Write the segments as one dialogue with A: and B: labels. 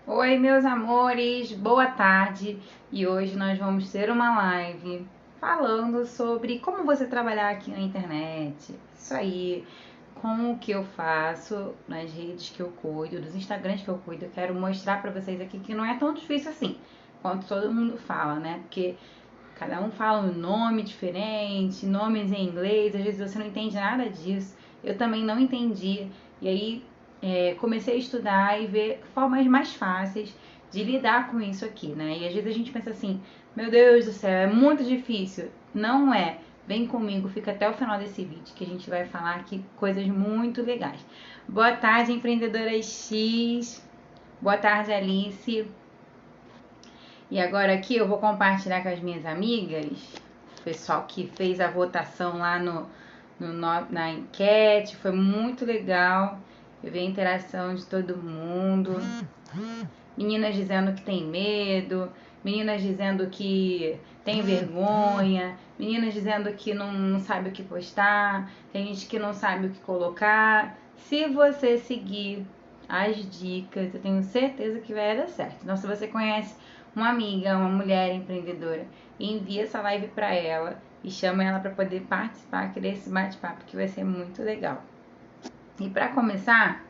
A: Oi, meus amores, boa tarde. E hoje nós vamos ter uma live falando sobre como você trabalhar aqui na internet. Isso aí, com o que eu faço nas redes que eu cuido, dos Instagrams que eu cuido. Eu quero mostrar pra vocês aqui que não é tão difícil assim, quanto todo mundo fala, né? Porque cada um fala um nome diferente, nomes em inglês, às vezes você não entende nada disso. Eu também não entendi. E aí comecei a estudar e ver formas mais fáceis de lidar com isso aqui, né? E às vezes a gente pensa assim, meu Deus do céu, é muito difícil. Não é. Vem comigo, fica até o final desse vídeo que a gente vai falar aqui coisas muito legais. Boa tarde, empreendedora X. Boa tarde, Alice. E agora aqui eu vou compartilhar com as minhas amigas, o pessoal que fez a votação lá na enquete, foi muito legal. Eu vi a interação de todo mundo. Meninas dizendo que tem medo, meninas dizendo que tem vergonha, meninas dizendo que não sabe o que postar, tem gente que não sabe o que colocar. Se você seguir as dicas, eu tenho certeza que vai dar certo. Então, se você conhece uma amiga, uma mulher empreendedora, envia essa live para ela e chama ela para poder participar aqui desse bate-papo que vai ser muito legal. E para começar,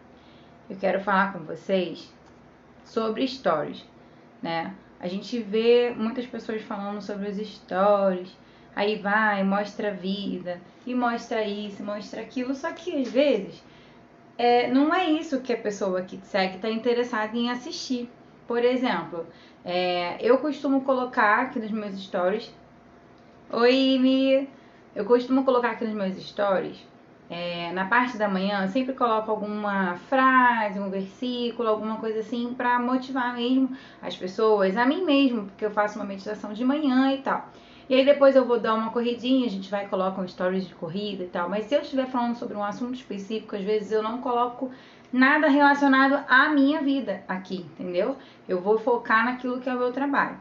A: eu quero falar com vocês sobre stories, né? A gente vê muitas pessoas falando sobre os stories, aí vai, mostra a vida, e mostra isso, mostra aquilo, só que às vezes não é isso que a pessoa que te segue está interessada em assistir. Por exemplo, eu costumo colocar aqui nos meus stories. Oi, Mi! Eu costumo colocar aqui nos meus stories, na parte da manhã, eu sempre coloco alguma frase, um versículo, alguma coisa assim, para motivar mesmo as pessoas, a mim mesmo, porque eu faço uma meditação de manhã e tal. E aí depois eu vou dar uma corridinha, a gente vai e coloca um stories de corrida e tal. Mas se eu estiver falando sobre um assunto específico, às vezes eu não coloco nada relacionado à minha vida aqui, entendeu? Eu vou focar naquilo que é o meu trabalho.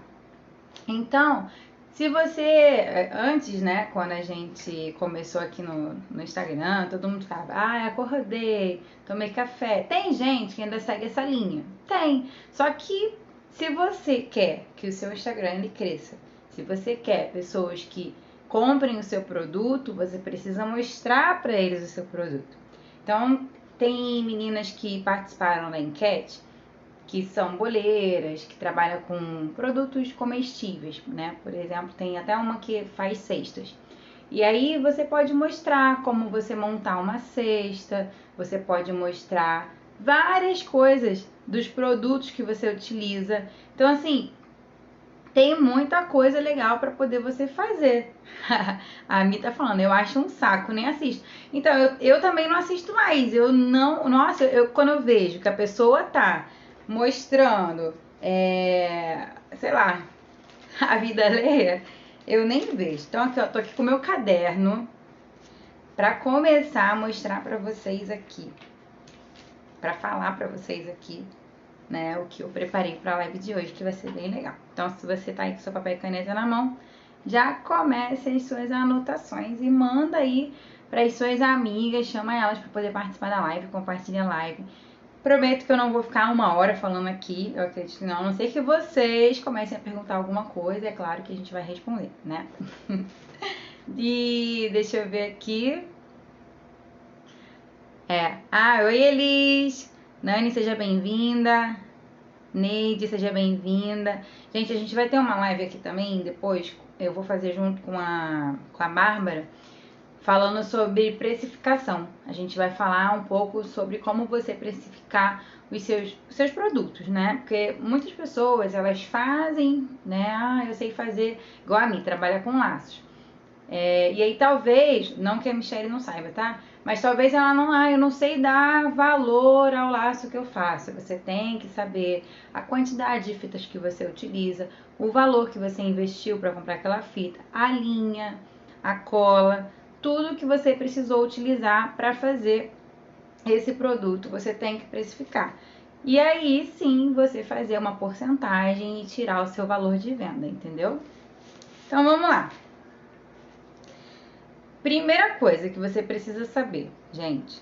A: Então, se você, antes, né, quando a gente começou aqui no Instagram, todo mundo falava, acordei, tomei café. Tem gente que ainda segue essa linha? Tem. Só que se você quer que o seu Instagram ele cresça, se você quer pessoas que comprem o seu produto, você precisa mostrar para eles o seu produto. Então, tem meninas que participaram da enquete que são boleiras, que trabalham com produtos comestíveis, né? Por exemplo, tem até uma que faz cestas. E aí você pode mostrar como você montar uma cesta, você pode mostrar várias coisas dos produtos que você utiliza. Então, assim, tem muita coisa legal para poder você fazer. A Mi tá falando, eu acho um saco, nem assisto. Então, eu também não assisto mais. Eu não. Nossa, quando eu vejo que a pessoa tá mostrando, sei lá, a vida alheia, eu nem vejo. Então, aqui, ó, tô aqui com o meu caderno para começar a mostrar para vocês aqui, para falar para vocês aqui, né, o que eu preparei para a live de hoje, que vai ser bem legal. Então, se você tá aí com seu papel e caneta na mão, já comece as suas anotações e manda aí para as suas amigas, chama elas para poder participar da live, compartilha a live. Prometo que eu não vou ficar uma hora falando aqui, eu acredito que não, a não ser que vocês comecem a perguntar alguma coisa, é claro que a gente vai responder, né? E deixa eu ver aqui. Oi Elis! Nani, seja bem-vinda. Neide, seja bem-vinda. Gente, a gente vai ter uma live aqui também, depois eu vou fazer junto com a Bárbara, falando sobre precificação. A gente vai falar um pouco sobre como você precificar os seus produtos, né? Porque muitas pessoas, elas fazem, né? Eu sei fazer, igual a mim, trabalha com laços. E aí talvez, não que a Michelle não saiba, tá? Mas talvez ela não, eu não sei dar valor ao laço que eu faço. Você tem que saber a quantidade de fitas que você utiliza, o valor que você investiu para comprar aquela fita, a linha, a cola, tudo que você precisou utilizar para fazer esse produto, você tem que precificar. E aí sim você fazer uma porcentagem e tirar o seu valor de venda, entendeu? Então vamos lá. Primeira coisa que você precisa saber, gente,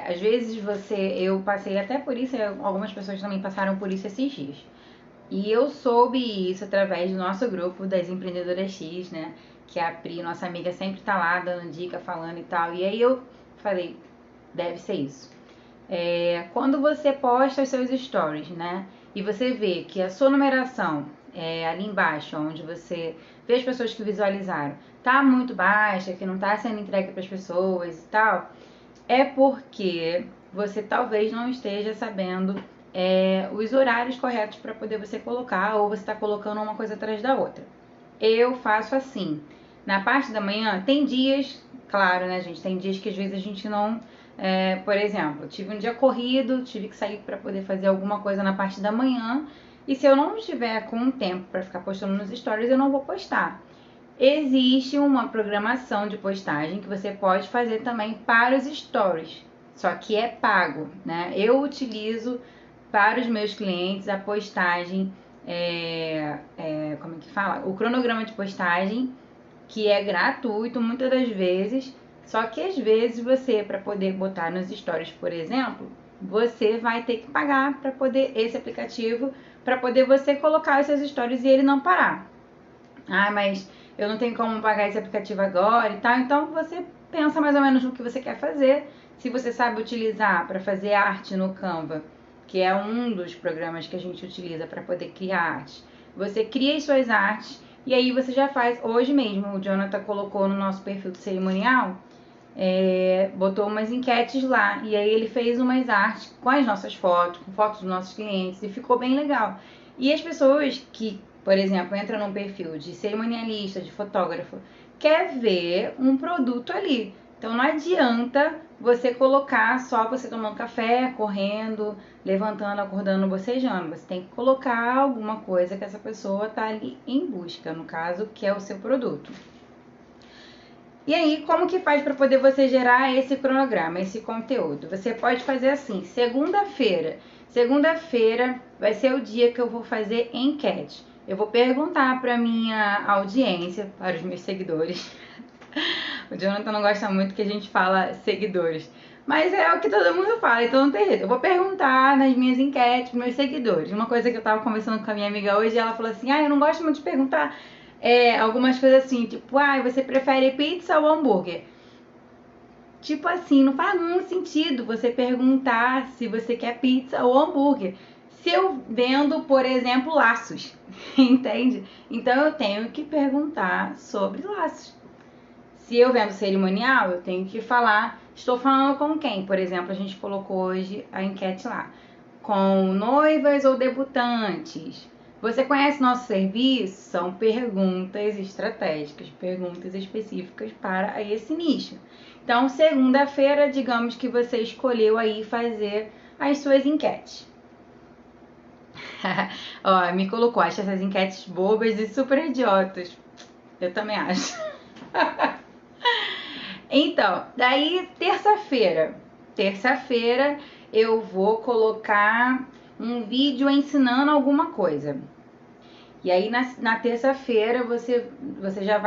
A: Às vezes eu passei até por isso, algumas pessoas também passaram por isso esses dias. E eu soube isso através do nosso grupo das empreendedoras X, né? Que a Pri, nossa amiga, sempre tá lá dando dica, falando e tal. E aí eu falei, deve ser isso. Quando você posta os seus stories, né? E você vê que a sua numeração ali embaixo, onde você vê as pessoas que visualizaram, tá muito baixa, que não tá sendo entregue para as pessoas e tal, é porque você talvez não esteja sabendo os horários corretos para poder você colocar, ou você está colocando uma coisa atrás da outra. Eu faço assim. Na parte da manhã, tem dias, claro, né, gente? Tem dias que às vezes a gente não. Por exemplo, tive um dia corrido, tive que sair para poder fazer alguma coisa na parte da manhã. E se eu não estiver com tempo para ficar postando nos stories, eu não vou postar. Existe uma programação de postagem que você pode fazer também para os stories, só que é pago, né? Eu utilizo para os meus clientes a postagem, como é que fala? O cronograma de postagem, que é gratuito muitas das vezes, só que às vezes você, para poder botar nos stories, por exemplo, você vai ter que pagar para poder esse aplicativo, para poder você colocar os seus stories e ele não parar. Ah, mas eu não tenho como pagar esse aplicativo agora e tal. Então você pensa mais ou menos no que você quer fazer. Se você sabe utilizar para fazer arte no Canva, que é um dos programas que a gente utiliza para poder criar arte, você cria as suas artes e aí você já faz. Hoje mesmo o Jonathan colocou no nosso perfil do cerimonial, botou umas enquetes lá e aí ele fez umas artes com as nossas fotos, com fotos dos nossos clientes e ficou bem legal. E as pessoas que, por exemplo, entram num perfil de cerimonialista, de fotógrafo, quer ver um produto ali. Então não adianta você colocar só você tomando café, correndo, levantando, acordando, bocejando. Você tem que colocar alguma coisa que essa pessoa está ali em busca, no caso, que é o seu produto. E aí, como que faz para poder você gerar esse cronograma, esse conteúdo? Você pode fazer assim, segunda-feira. Segunda-feira vai ser o dia que eu vou fazer enquete. Eu vou perguntar para minha audiência, para os meus seguidores. O Jonathan não gosta muito que a gente fala seguidores, mas é o que todo mundo fala, então não tem jeito. Eu vou perguntar nas minhas enquetes, meus seguidores. Uma coisa que eu tava conversando com a minha amiga hoje, ela falou assim, eu não gosto muito de perguntar algumas coisas assim, tipo, você prefere pizza ou hambúrguer? Tipo assim, não faz nenhum sentido você perguntar se você quer pizza ou hambúrguer. Se eu vendo, por exemplo, laços, entende? Então eu tenho que perguntar sobre laços. Se eu vendo cerimonial, eu tenho que falar, estou falando com quem? Por exemplo, a gente colocou hoje a enquete lá. Com noivas ou debutantes? Você conhece nosso serviço? São perguntas estratégicas, perguntas específicas para esse nicho. Então, segunda-feira, digamos que você escolheu aí fazer as suas enquetes. Ó, me colocou, acha essas enquetes bobas e super idiotas. Eu também acho. Então, daí terça-feira eu vou colocar um vídeo ensinando alguma coisa. E aí na terça-feira você já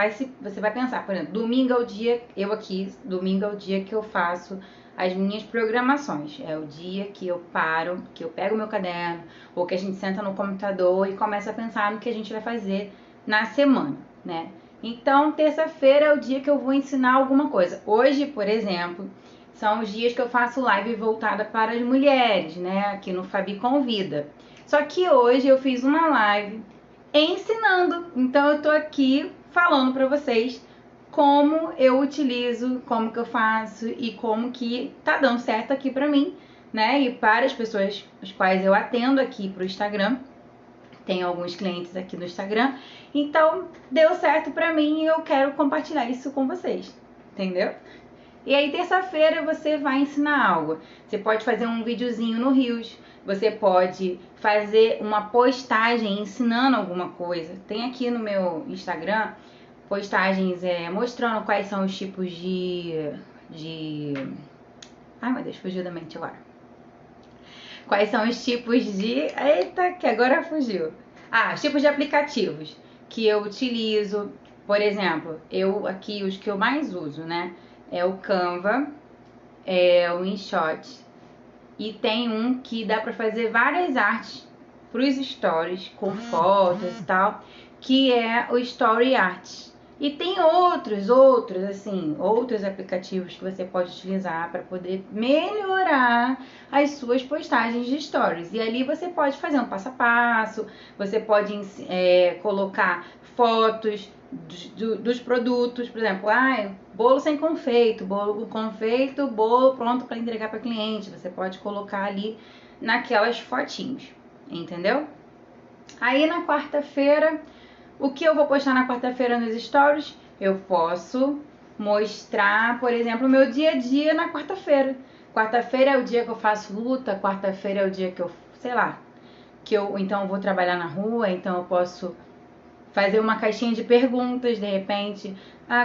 A: você vai pensar, por exemplo, domingo é o dia, domingo é o dia que eu faço as minhas programações. É o dia que eu paro, que eu pego meu caderno, ou que a gente senta no computador e começa a pensar no que a gente vai fazer na semana, né? Então, terça-feira é o dia que eu vou ensinar alguma coisa. Hoje, por exemplo, são os dias que eu faço live voltada para as mulheres, né? Aqui no Fabi Convida. Só que hoje eu fiz uma live ensinando. Então, eu tô aqui falando para vocês como eu utilizo, como que eu faço e como que tá dando certo aqui para mim, né? E para as pessoas as quais eu atendo aqui pro Instagram. Tem alguns clientes aqui no Instagram. Então, deu certo pra mim e eu quero compartilhar isso com vocês. Entendeu? E aí, terça-feira, você vai ensinar algo. Você pode fazer um videozinho no Reels. Você pode fazer uma postagem ensinando alguma coisa. Tem aqui no meu Instagram postagens mostrando quais são os tipos de... Ai, meu Deus, fugiu da mente agora. Quais são os tipos de... Eita, que agora fugiu. Os tipos de aplicativos que eu utilizo. Por exemplo, eu aqui, os que eu mais uso, né? É o Canva, é o InShot. E tem um que dá para fazer várias artes para os stories, com fotos e tal, que é o Story Art. E tem outros aplicativos que você pode utilizar para poder melhorar as suas postagens de stories. E ali você pode fazer um passo a passo, você pode colocar fotos dos produtos, por exemplo, bolo sem confeito, bolo com confeito, bolo pronto para entregar para cliente. Você pode colocar ali naquelas fotinhos, entendeu? Aí na quarta-feira, o que eu vou postar na quarta-feira nos stories? Eu posso mostrar, por exemplo, o meu dia a dia na quarta-feira. Quarta-feira é o dia que eu faço luta, quarta-feira é o dia que eu, sei lá, então eu vou trabalhar na rua, então eu posso fazer uma caixinha de perguntas, de repente.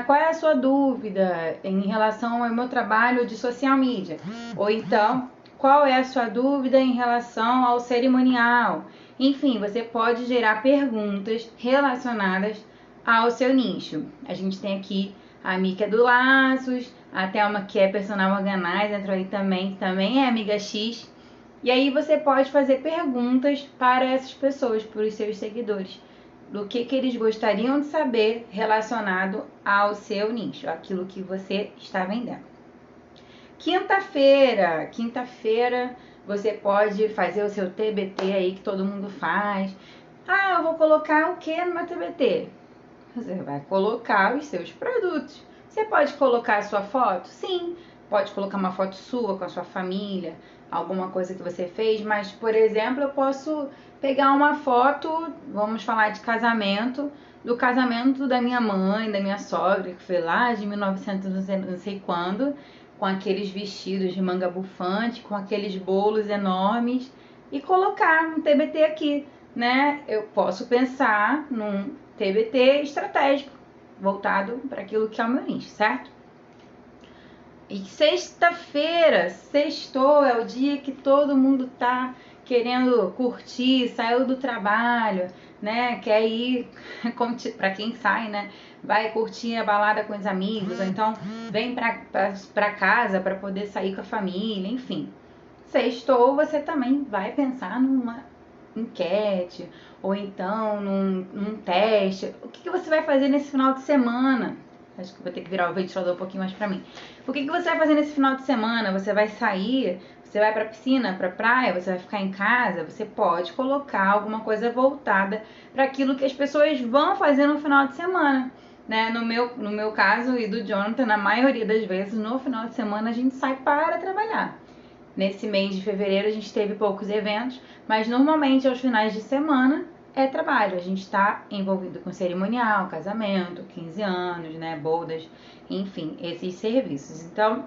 A: Qual é a sua dúvida em relação ao meu trabalho de social media? Ou então, qual é a sua dúvida em relação ao cerimonial? Enfim, você pode gerar perguntas relacionadas ao seu nicho. A gente tem aqui a Mica do Laços, a Thelma, que é personal organizer, entrou aí também é amiga X. E aí você pode fazer perguntas para essas pessoas, para os seus seguidores, do que eles gostariam de saber relacionado ao seu nicho, aquilo que você está vendendo. Quinta-feira você pode fazer o seu TBT aí que todo mundo faz. Eu vou colocar o que no meu TBT? Você vai colocar os seus produtos. Você pode colocar a sua foto? Sim, pode colocar uma foto sua com a sua família, alguma coisa que você fez, mas, por exemplo, eu posso pegar uma foto, vamos falar de casamento, do casamento da minha mãe, da minha sogra, que foi lá de 1900 não sei quando, com aqueles vestidos de manga bufante, com aqueles bolos enormes, e colocar um TBT aqui, né? Eu posso pensar num TBT estratégico, voltado para aquilo que é o meu nicho, certo? E sexta-feira, sextou, é o dia que todo mundo tá querendo curtir, saiu do trabalho, né? Quer ir, para quem sai, né? Vai curtir a balada com os amigos, ou então vem pra casa para poder sair com a família, enfim. Sextou, você também vai pensar numa enquete, ou então num teste. O que você vai fazer nesse final de semana? Acho que vou ter que virar o ventilador um pouquinho mais pra mim. O que você vai fazer nesse final de semana? Você vai sair? Você vai pra piscina, pra praia? Você vai ficar em casa? Você pode colocar alguma coisa voltada para aquilo que as pessoas vão fazer no final de semana. Né? No meu caso e do Jonathan, na maioria das vezes, no final de semana a gente sai para trabalhar. Nesse mês de fevereiro a gente teve poucos eventos, mas normalmente aos finais de semana é trabalho. A gente está envolvido com cerimonial, casamento, 15 anos, né, bodas, enfim, esses serviços. Então,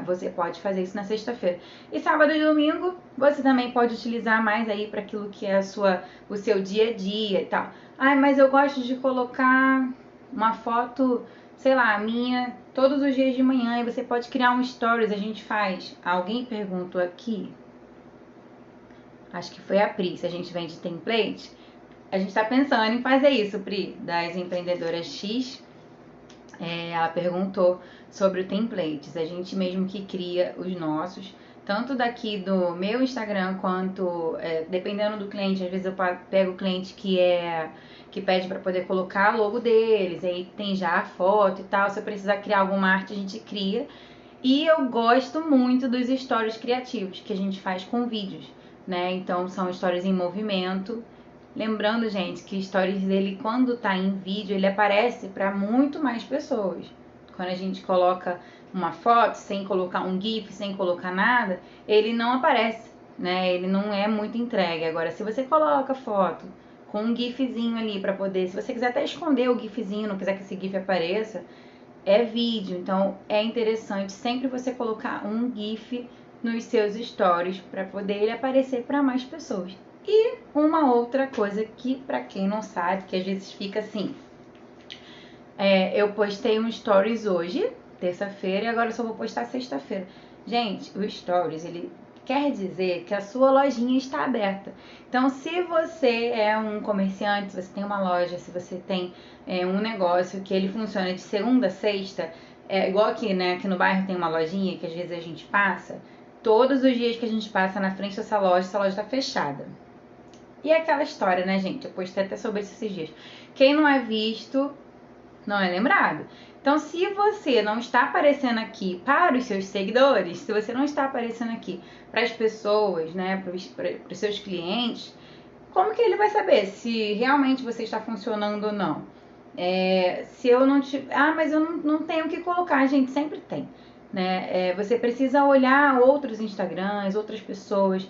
A: você pode fazer isso na sexta-feira. E sábado e domingo você também pode utilizar mais aí para aquilo que é o seu dia a dia e tal. Mas eu gosto de colocar uma foto, sei lá, minha todos os dias de manhã, e você pode criar um stories, a gente faz. Alguém perguntou aqui, acho que foi a Pri, se a gente vende template. A gente está pensando em fazer isso, Pri, das empreendedoras X. Ela perguntou sobre o templates. A gente mesmo que cria os nossos, tanto daqui do meu Instagram quanto, dependendo do cliente, às vezes eu pego o cliente que pede para poder colocar a logo deles, aí tem já a foto e tal. Se eu precisar criar alguma arte, a gente cria. E eu gosto muito dos stories criativos que a gente faz com vídeos, né? Então são stories em movimento. Lembrando, gente, que stories dele, quando tá em vídeo, ele aparece para muito mais pessoas. Quando a gente coloca uma foto sem colocar um GIF, sem colocar nada, ele não aparece, né? Ele não é muito entregue. Agora, se você coloca foto com um GIFzinho ali para poder, se você quiser até esconder o GIFzinho, não quiser que esse GIF apareça, é vídeo. Então, é interessante sempre você colocar um GIF nos seus stories para poder ele aparecer para mais pessoas. E uma outra coisa que, para quem não sabe, que às vezes fica assim, eu postei um stories hoje, terça-feira, e agora eu só vou postar sexta-feira. Gente, o stories, ele quer dizer que a sua lojinha está aberta. Então, se você é um comerciante, se você tem uma loja, se você tem um negócio que ele funciona de segunda a sexta, É igual aqui, né? Aqui no bairro tem uma lojinha que às vezes a gente passa. Todos os dias que a gente passa na frente dessa loja, essa loja tá fechada. E é aquela história, né, gente? Eu postei até sobre isso esses dias. Quem não é visto, não é lembrado. Então, se você não está aparecendo aqui para os seus seguidores, se você não está aparecendo aqui para as pessoas, né, para os seus clientes, como que ele vai saber se realmente você está funcionando ou não? Se eu não tiver... Ah, mas eu não tenho o que colocar, gente, sempre tem. Né? Você precisa olhar outros Instagrams, outras pessoas,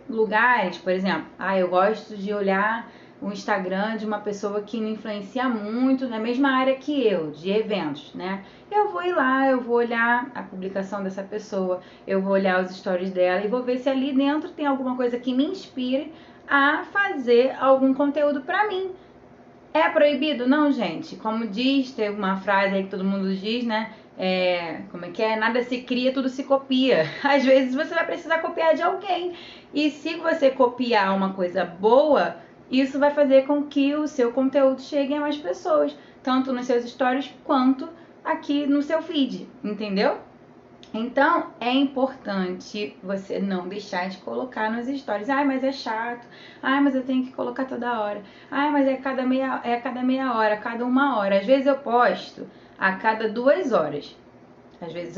A: lugares, por exemplo. Eu gosto de olhar o Instagram de uma pessoa que me influencia muito na mesma área que eu, de eventos, né? Eu vou ir lá, eu vou olhar a publicação dessa pessoa, eu vou olhar os stories dela e vou ver se ali dentro tem alguma coisa que me inspire a fazer algum conteúdo pra mim. É proibido? Não, gente. Como diz, tem uma frase aí que todo mundo diz, né? Como é que é? Nada se cria, tudo se copia. Às vezes você vai precisar copiar de alguém. E se você copiar uma coisa boa, isso vai fazer com que o seu conteúdo chegue a mais pessoas. Tanto nos seus stories, quanto aqui no seu feed. Entendeu? Então, é importante você não deixar de colocar nos stories. Mas é chato. Mas eu tenho que colocar toda hora. Mas é a cada meia hora, a cada 1 hora. Às vezes eu posto a cada 2 horas. Às vezes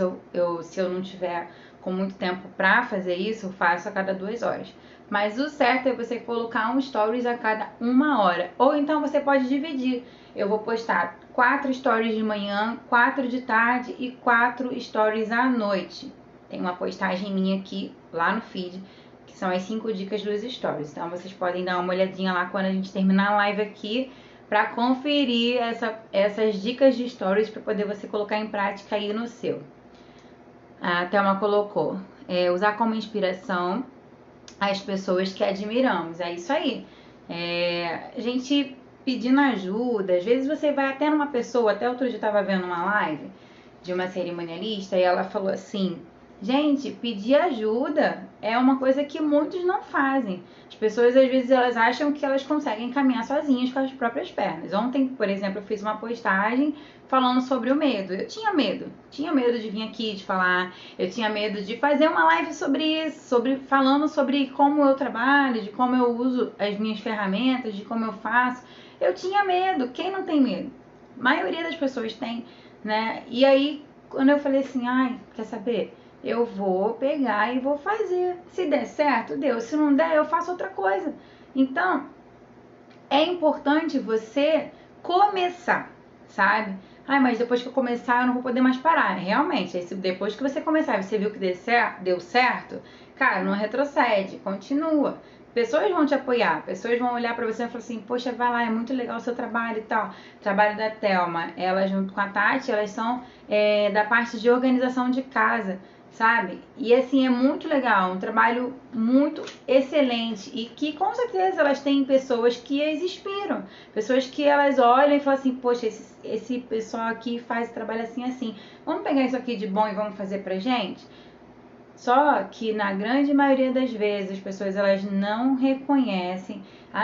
A: se eu não tiver com muito tempo pra fazer isso, eu faço a cada 2 horas. Mas o certo é você colocar um stories a cada 1 hora. Ou então você pode dividir. Eu vou postar 4 stories de manhã, 4 de tarde e 4 stories à noite. Tem uma postagem minha aqui, lá no feed, que são as 5 dicas dos stories. Então vocês podem dar uma olhadinha lá quando a gente terminar a live aqui, para conferir essas dicas de stories para poder você colocar em prática aí no seu. A Thelma colocou, usar como inspiração as pessoas que admiramos. É isso aí. A gente pedindo ajuda, às vezes você vai até numa pessoa, até outro dia eu estava vendo uma live de uma cerimonialista e ela falou assim: gente, pedir ajuda é uma coisa que muitos não fazem. As pessoas, às vezes, elas acham que elas conseguem caminhar sozinhas com as próprias pernas. Ontem, por exemplo, eu fiz uma postagem falando sobre o medo. Eu tinha medo de vir aqui, de falar. Eu tinha medo de fazer uma live sobre isso, falando sobre como eu trabalho, de como eu uso as minhas ferramentas, de como eu faço. Eu tinha medo. Quem não tem medo? A maioria das pessoas tem, né? E aí, quando eu falei assim, quer saber? Eu vou pegar e vou fazer. Se der certo, deu. Se não der, eu faço outra coisa. Então, é importante você começar, sabe? Mas depois que eu começar, eu não vou poder mais parar. Realmente, depois que você começar e você viu que deu certo, cara, não retrocede, continua. Pessoas vão te apoiar, pessoas vão olhar pra você e falar assim: poxa, vai lá, é muito legal o seu trabalho e tal. Trabalho da Thelma, ela junto com a Tati, elas são da parte de organização de casa, sabe? E assim, é muito legal, um trabalho muito excelente e que com certeza elas têm pessoas que as inspiram, pessoas que elas olham e falam assim: poxa, esse pessoal aqui faz trabalho assim, vamos pegar isso aqui de bom e vamos fazer pra gente? Só que na grande maioria das vezes as pessoas elas não reconhecem,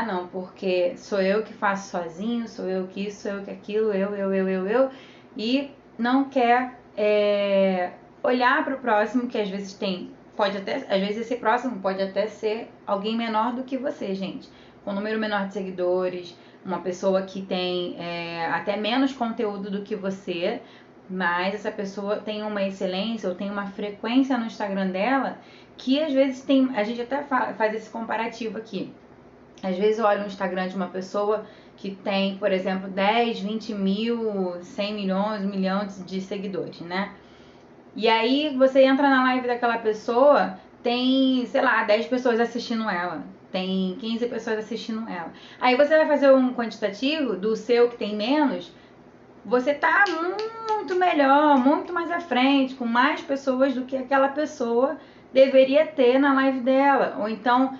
A: não, porque sou eu que faço sozinho, sou eu que isso, sou eu que aquilo, eu, e não quer olhar para o próximo, que às vezes às vezes esse próximo pode até ser alguém menor do que você, gente, com um número menor de seguidores, uma pessoa que tem até menos conteúdo do que você, mas essa pessoa tem uma excelência ou tem uma frequência no Instagram dela que às vezes a gente até faz esse comparativo aqui. Às vezes eu olho no Instagram de uma pessoa que tem, por exemplo, 10, 20 mil, 100 milhões, 1 milhão de seguidores, né? E aí você entra na live daquela pessoa, tem, sei lá, 10 pessoas assistindo ela, tem 15 pessoas assistindo ela. Aí você vai fazer um quantitativo do seu que tem menos, você tá muito melhor, muito mais à frente, com mais pessoas do que aquela pessoa deveria ter na live dela. Ou então,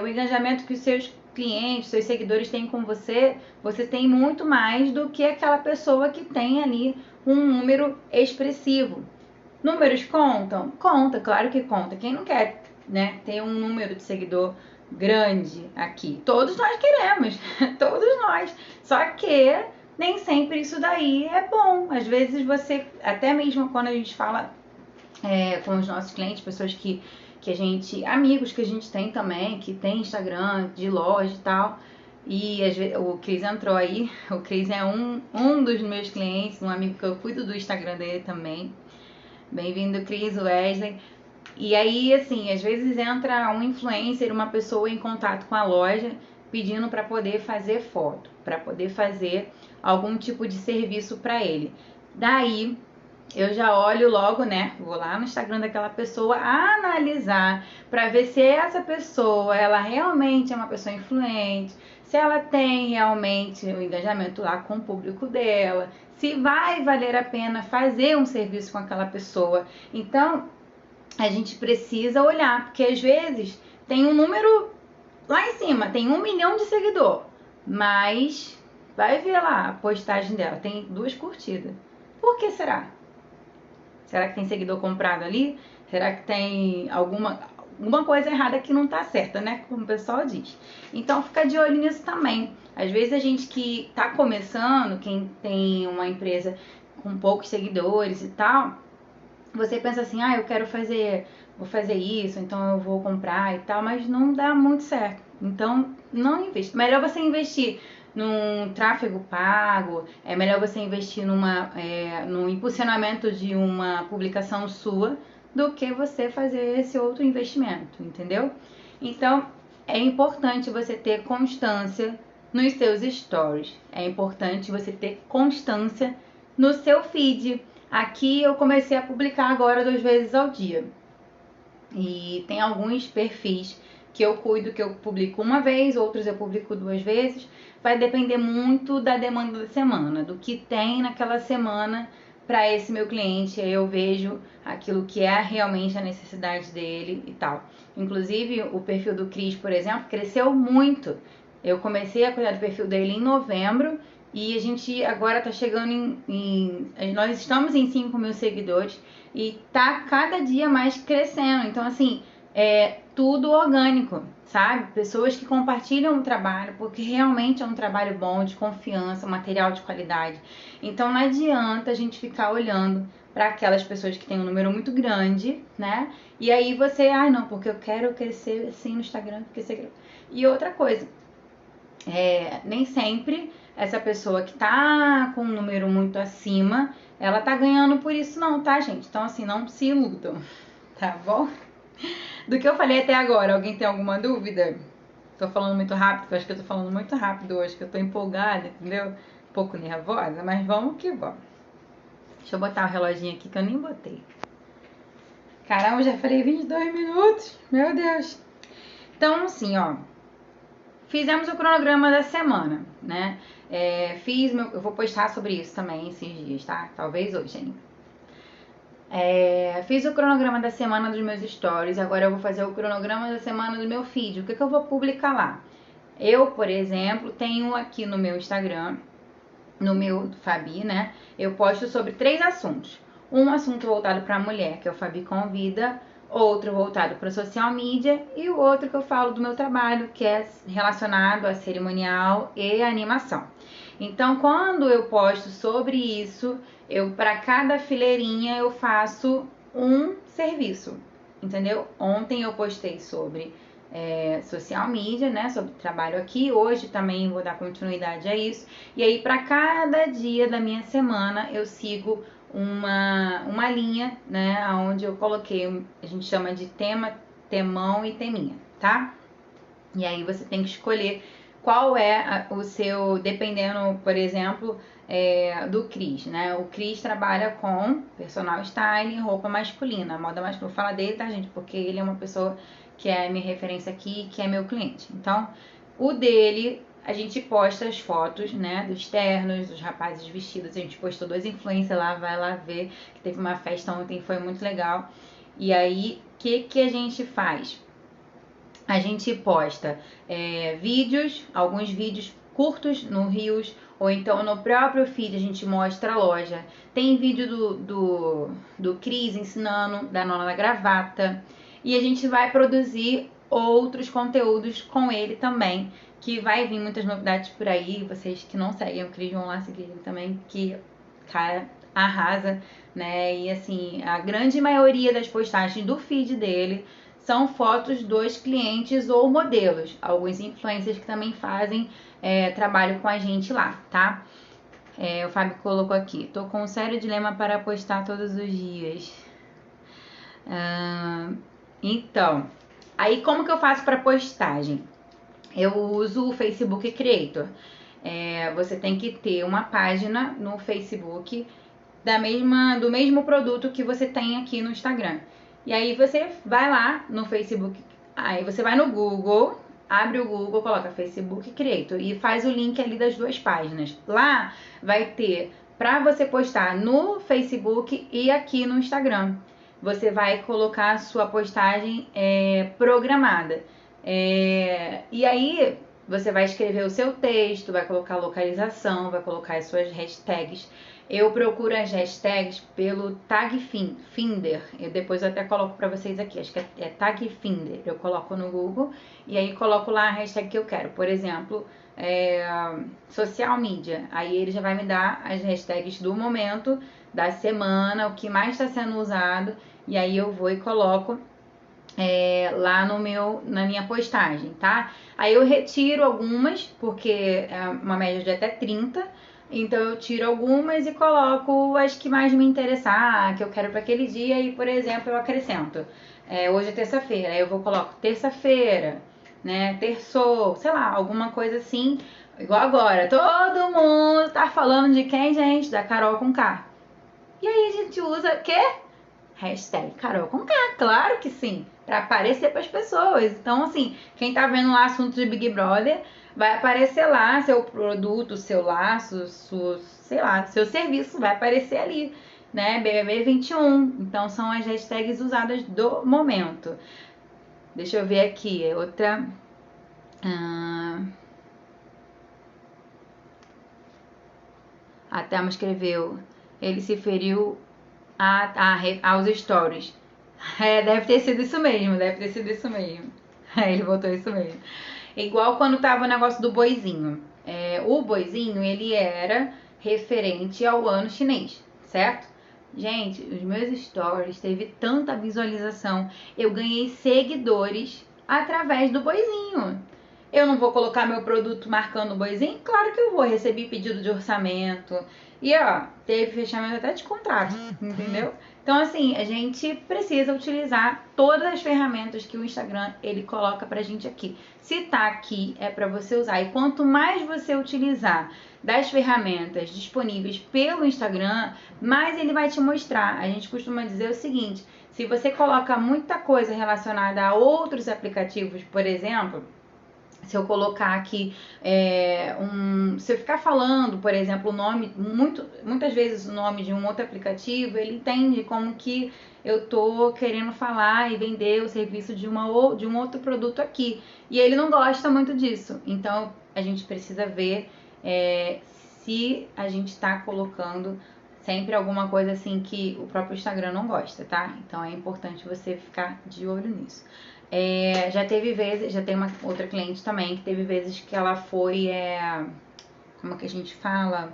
A: o engajamento que os seus clientes, seus seguidores têm com você, você tem muito mais do que aquela pessoa que tem ali um número expressivo. Números contam? Conta, claro que conta. Quem não quer, né, ter um número de seguidor grande aqui? Todos nós queremos, todos nós. Só que nem sempre isso daí é bom. Às vezes você, até mesmo quando a gente fala com os nossos clientes, pessoas que a gente, amigos que a gente tem também, que tem Instagram de loja e tal, e às vezes, o Cris entrou aí, o Cris é um dos meus clientes, um amigo que eu cuido do Instagram dele também. Bem-vindo, Cris, Wesley. E aí, assim, às vezes entra um influencer, uma pessoa em contato com a loja, pedindo para poder fazer foto, para poder fazer algum tipo de serviço para ele. Daí, eu já olho logo, né? Vou lá no Instagram daquela pessoa analisar para ver se essa pessoa, ela realmente é uma pessoa influente, se ela tem realmente o engajamento lá com o público dela, se vai valer a pena fazer um serviço com aquela pessoa. Então, a gente precisa olhar, porque às vezes tem um número lá em cima, tem 1 milhão de seguidor, mas vai ver lá a postagem dela, tem 2 curtidas. Por que será? Será que tem seguidor comprado ali? Será que tem alguma coisa errada que não tá certa, né? Como o pessoal diz. Então fica de olho nisso também. Às vezes a gente que tá começando, quem tem uma empresa com poucos seguidores e tal, você pensa assim, eu quero vou fazer isso, então eu vou comprar e tal, mas não dá muito certo. Então não investe. Melhor você investir num tráfego pago, é melhor você investir no impulsionamento de uma publicação sua do que você fazer esse outro investimento, entendeu? Então, é importante você ter constância nos seus stories, é importante você ter constância no seu feed. Aqui eu comecei a publicar agora 2 vezes ao dia. E tem alguns perfis que eu cuido, que eu publico uma vez, outros eu publico 2 vezes. Vai depender muito da demanda da semana, do que tem naquela semana para esse meu cliente. Aí eu vejo aquilo que é realmente a necessidade dele e tal. Inclusive, o perfil do Cris, por exemplo, cresceu muito. Eu comecei a cuidar do perfil dele em novembro e a gente agora tá chegando nós estamos em 5 mil seguidores e tá cada dia mais crescendo. Então, assim, é tudo orgânico, sabe? Pessoas que compartilham o trabalho, porque realmente é um trabalho bom, de confiança, material de qualidade. Então, não adianta a gente ficar olhando para aquelas pessoas que têm um número muito grande, né? E aí você, não, porque eu quero crescer assim no Instagram, porque você... E outra coisa, nem sempre essa pessoa que tá com um número muito acima, ela tá ganhando por isso não, tá, gente? Então, assim, não se iludam, tá bom? Do que eu falei até agora, alguém tem alguma dúvida? Tô falando muito rápido, eu acho que eu tô falando muito rápido hoje, que eu tô empolgada, entendeu? Um pouco nervosa, mas vamos que vamos. Deixa eu botar o reloginho aqui que eu nem botei. Caramba, já falei 22 minutos, meu Deus. Então, assim, fizemos o cronograma da semana, né? Eu vou postar sobre isso também esses dias, tá? Talvez hoje ainda. Fiz o cronograma da semana dos meus stories, agora eu vou fazer o cronograma da semana do meu feed. O que eu vou publicar lá? Eu, por exemplo, tenho aqui no meu Instagram, no meu Fabi, né? Eu posto sobre 3 assuntos. Um assunto voltado para a mulher, que é o Fabi Convida, outro voltado para social media e o outro que eu falo do meu trabalho, que é relacionado a cerimonial e animação. Então, quando eu posto sobre isso, para cada fileirinha eu faço um serviço, entendeu? Ontem eu postei sobre social media, né, sobre trabalho aqui, hoje também vou dar continuidade a isso, e aí para cada dia da minha semana eu sigo uma linha, né, onde eu coloquei, a gente chama de tema, temão e teminha, tá? E aí você tem que escolher qual é o seu, dependendo, por exemplo, do Cris, né? O Cris trabalha com personal styling, roupa masculina, moda masculina. Vou falar dele, tá, gente? Porque ele é uma pessoa que é minha referência aqui, que é meu cliente. Então, o dele, a gente posta as fotos, né, dos ternos, dos rapazes vestidos. A gente postou 2 influencers lá, vai lá ver, que teve uma festa ontem, foi muito legal. E aí, o que a gente faz? A gente posta alguns vídeos curtos no Reels, ou então no próprio feed a gente mostra a loja. Tem vídeo do Cris ensinando, da Nona da Gravata. E a gente vai produzir outros conteúdos com ele também, que vai vir muitas novidades por aí. Vocês que não seguem o Cris vão lá seguir ele também, que, cara, arrasa, né? E assim, a grande maioria das postagens do feed dele são fotos dos clientes ou modelos. Alguns influencers que também fazem trabalho com a gente lá, tá? O Fábio colocou aqui: tô com um sério dilema para postar todos os dias. Então, aí como que eu faço para postagem? Eu uso o Facebook Creator. Você tem que ter uma página no Facebook do mesmo produto que você tem aqui no Instagram. E aí você vai lá no Facebook, aí você vai no Google, abre o Google, coloca Facebook Creator e faz o link ali das duas páginas. Lá vai ter para você postar no Facebook e aqui no Instagram. Você vai colocar a sua postagem programada. E aí você vai escrever o seu texto, vai colocar a localização, vai colocar as suas hashtags. Eu procuro as hashtags pelo Tag Finder. Depois eu até coloco para vocês aqui, acho que é Tag Finder. Eu coloco no Google e aí coloco lá a hashtag que eu quero. Por exemplo, social media. Aí ele já vai me dar as hashtags do momento, da semana, o que mais está sendo usado. E aí eu vou e coloco lá na minha postagem, tá? Aí eu retiro algumas, porque é uma média de até 30. Então eu tiro algumas e coloco as que mais me interessar, que eu quero para aquele dia. E, por exemplo, eu acrescento. Hoje é terça-feira, aí eu coloco terça-feira, né? Terçou, sei lá, alguma coisa assim. Igual agora, todo mundo tá falando de quem, gente? Da Carol com K. E aí a gente usa o quê? Hashtag Carol com K, claro que sim, para aparecer para as pessoas. Então, assim, quem tá vendo lá assunto de Big Brother, vai aparecer lá seu produto, seu laço, sei lá, seu serviço, vai aparecer ali, né? BBB 21. Então, são as hashtags usadas do momento. Deixa eu ver aqui, outra. A Thelma escreveu: ele se feriu aos stories. Deve ter sido isso mesmo, Ele botou isso mesmo. Igual quando tava o negócio do boizinho. O boizinho, ele era referente ao ano chinês, certo? Gente, os meus stories teve tanta visualização. Eu ganhei seguidores através do boizinho. Eu não vou colocar meu produto marcando o boizinho? Claro que eu vou. Recebi pedido de orçamento. E ó, teve fechamento até de contrato, entendeu? Então, assim, a gente precisa utilizar todas as ferramentas que o Instagram ele coloca pra gente aqui. Se tá aqui, é pra você usar. E quanto mais você utilizar das ferramentas disponíveis pelo Instagram, mais ele vai te mostrar. A gente costuma dizer o seguinte: se você coloca muita coisa relacionada a outros aplicativos, por exemplo, se eu colocar aqui se eu ficar falando, por exemplo, o nome, muitas vezes o nome de um outro aplicativo, ele entende como que eu tô querendo falar e vender o serviço de um outro produto aqui. E ele não gosta muito disso. Então a gente precisa ver se a gente tá colocando sempre alguma coisa assim que o próprio Instagram não gosta, tá? Então é importante você ficar de olho nisso. Já tem uma outra cliente também que teve vezes que ela foi, como que a gente fala?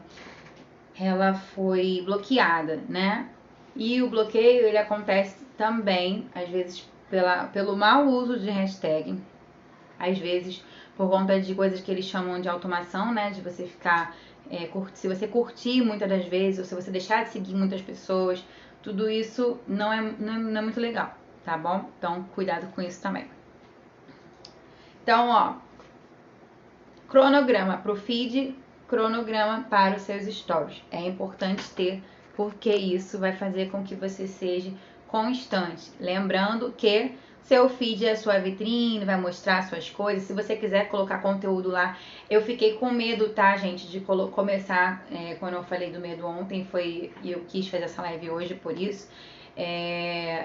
A: Ela foi bloqueada, né? E o bloqueio, ele acontece também, às vezes, pelo mau uso de hashtag, às vezes por conta de coisas que eles chamam de automação, né? De você ficar, se você curtir muitas das vezes, ou se você deixar de seguir muitas pessoas, tudo isso não é muito legal. Tá bom? Então, cuidado com isso também. Então, ó, cronograma pro feed, cronograma para os seus stories. É importante ter, porque isso vai fazer com que você seja constante. Lembrando que seu feed é a sua vitrine, vai mostrar suas coisas. Se você quiser colocar conteúdo lá, eu fiquei com medo, tá, gente, de começar, quando eu falei do medo ontem, e eu quis fazer essa live hoje por isso.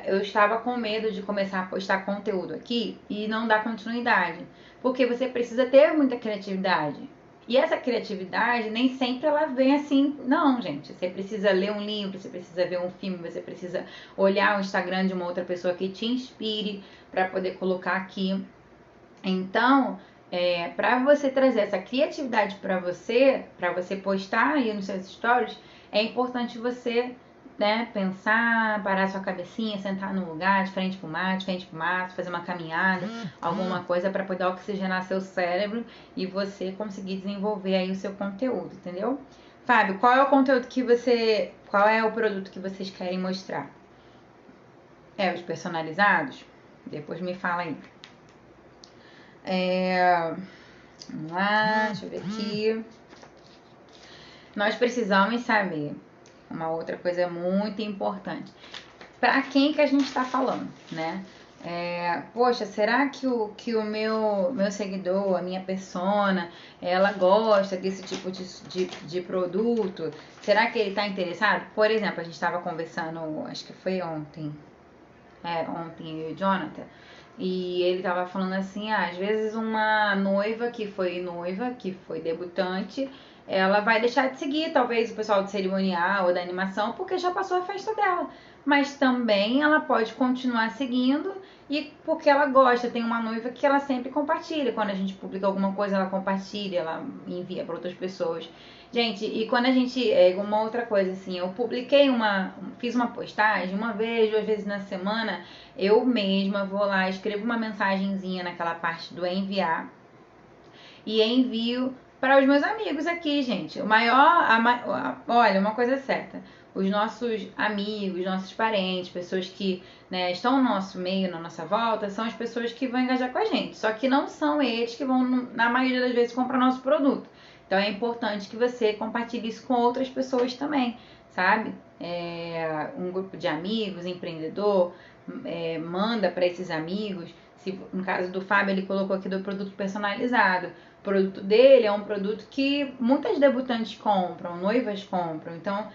A: Eu estava com medo de começar a postar conteúdo aqui e não dar continuidade, porque você precisa ter muita criatividade. E essa criatividade nem sempre ela vem assim, não, gente. Você precisa ler um livro, você precisa ver um filme, você precisa olhar o Instagram de uma outra pessoa que te inspire para poder colocar aqui Então, para você trazer essa criatividade para você postar aí nos seus stories, é importante você, né, pensar, parar sua cabecinha, sentar no lugar, de frente pro mar, de frente pro mato, fazer uma caminhada, alguma coisa para poder oxigenar seu cérebro e você conseguir desenvolver aí o seu conteúdo, entendeu? Fábio, qual é o conteúdo que você, qual é o produto que vocês querem mostrar? É os personalizados? Depois me fala aí. Vamos lá, deixa eu ver aqui. Nós precisamos saber uma outra coisa muito importante. Para quem que a gente está falando, né? Poxa, será que o meu seguidor, a minha persona, ela gosta desse tipo de produto? Será que ele está interessado? Por exemplo, a gente estava conversando, acho que foi ontem, ontem eu e o Jonathan, e ele tava falando assim, às vezes uma noiva, que foi debutante, ela vai deixar de seguir talvez o pessoal do cerimonial ou da animação porque já passou a festa dela. Mas também ela pode continuar seguindo e porque ela gosta, tem uma noiva que ela sempre compartilha. Quando a gente publica alguma coisa, ela compartilha, ela envia para outras pessoas. Gente, e quando a gente. Uma outra coisa, assim, eu fiz uma postagem uma vez, 2 vezes na semana, eu mesma vou lá, escrevo uma mensagenzinha naquela parte do enviar e envio para os meus amigos aqui, gente. Olha, uma coisa certa. Os nossos amigos, nossos parentes, pessoas que, né, estão no nosso meio, na nossa volta, são as pessoas que vão engajar com a gente. Só que não são eles que vão, na maioria das vezes, comprar nosso produto. Então é importante que você compartilhe isso com outras pessoas também, sabe? Um grupo de amigos, empreendedor, manda para esses amigos. Se, no caso do Fábio, ele colocou aqui do produto personalizado. O produto dele é um produto que muitas debutantes compram, noivas compram. Então,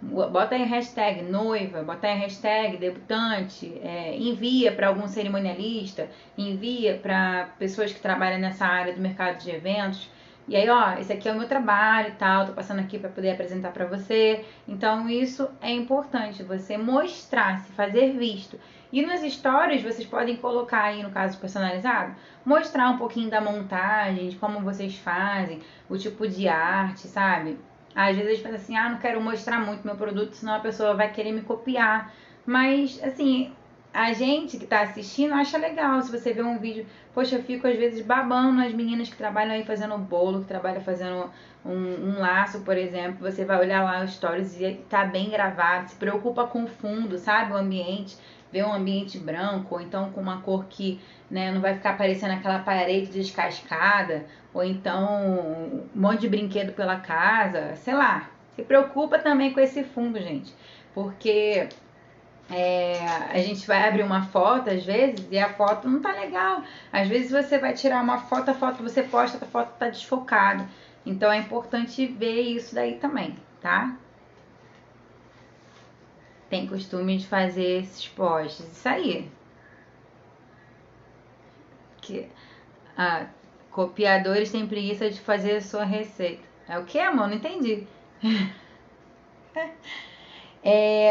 A: bota aí a hashtag noiva, bota aí a hashtag debutante, envia para algum cerimonialista, envia para pessoas que trabalham nessa área do mercado de eventos. E aí, ó, esse aqui é o meu trabalho e tal, tô passando aqui para poder apresentar para você. Então, isso é importante, você mostrar, se fazer visto. E nos stories, vocês podem colocar aí, no caso personalizado, mostrar um pouquinho da montagem, de como vocês fazem, o tipo de arte, sabe? Às vezes a gente pensa assim, não quero mostrar muito meu produto, senão a pessoa vai querer me copiar. Mas, assim, a gente que tá assistindo acha legal. Se você vê um vídeo, poxa, eu fico às vezes babando as meninas que trabalham aí fazendo bolo, que trabalham fazendo um laço, por exemplo. Você vai olhar lá os stories e tá bem gravado, se preocupa com o fundo, sabe? O ambiente, vê um ambiente branco, ou então com uma cor que, né, não vai ficar aparecendo aquela parede descascada, ou então um monte de brinquedo pela casa, sei lá. Se preocupa também com esse fundo, gente, porque a gente vai abrir uma foto às vezes e a foto não tá legal. Às vezes você vai tirar uma foto, a foto você posta, a foto tá desfocada. Então é importante ver isso daí também, tá? Tem costume de fazer esses posts, isso aí. Que, copiadores têm preguiça de fazer a sua receita. É o que, amor? Não entendi.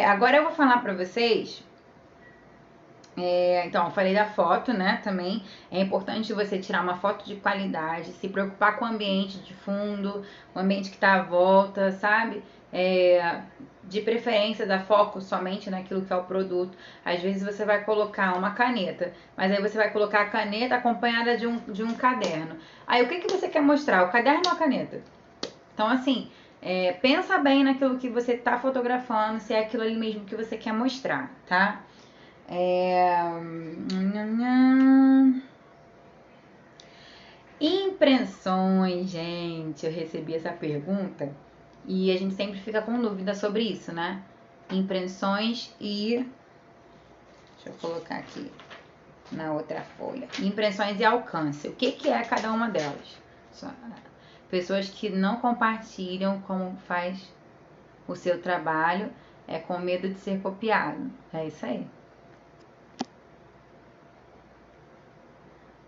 A: Agora eu vou falar pra vocês. Então, eu falei da foto, né? Também é importante você tirar uma foto de qualidade, se preocupar com o ambiente de fundo, o ambiente que tá à volta, sabe? De preferência, dar foco somente naquilo que é o produto. Às vezes você vai colocar uma caneta, mas aí você vai colocar a caneta acompanhada de um caderno. Aí o que você quer mostrar? O caderno ou a caneta? Então, assim, pensa bem naquilo que você tá fotografando, se é aquilo ali mesmo que você quer mostrar, tá? Impressões, gente, eu recebi essa pergunta e a gente sempre fica com dúvida sobre isso, né? Impressões e... Deixa eu colocar aqui na outra folha. Impressões e alcance. O que é cada uma delas? Pessoas que não compartilham como faz o seu trabalho, com medo de ser copiado. É isso aí.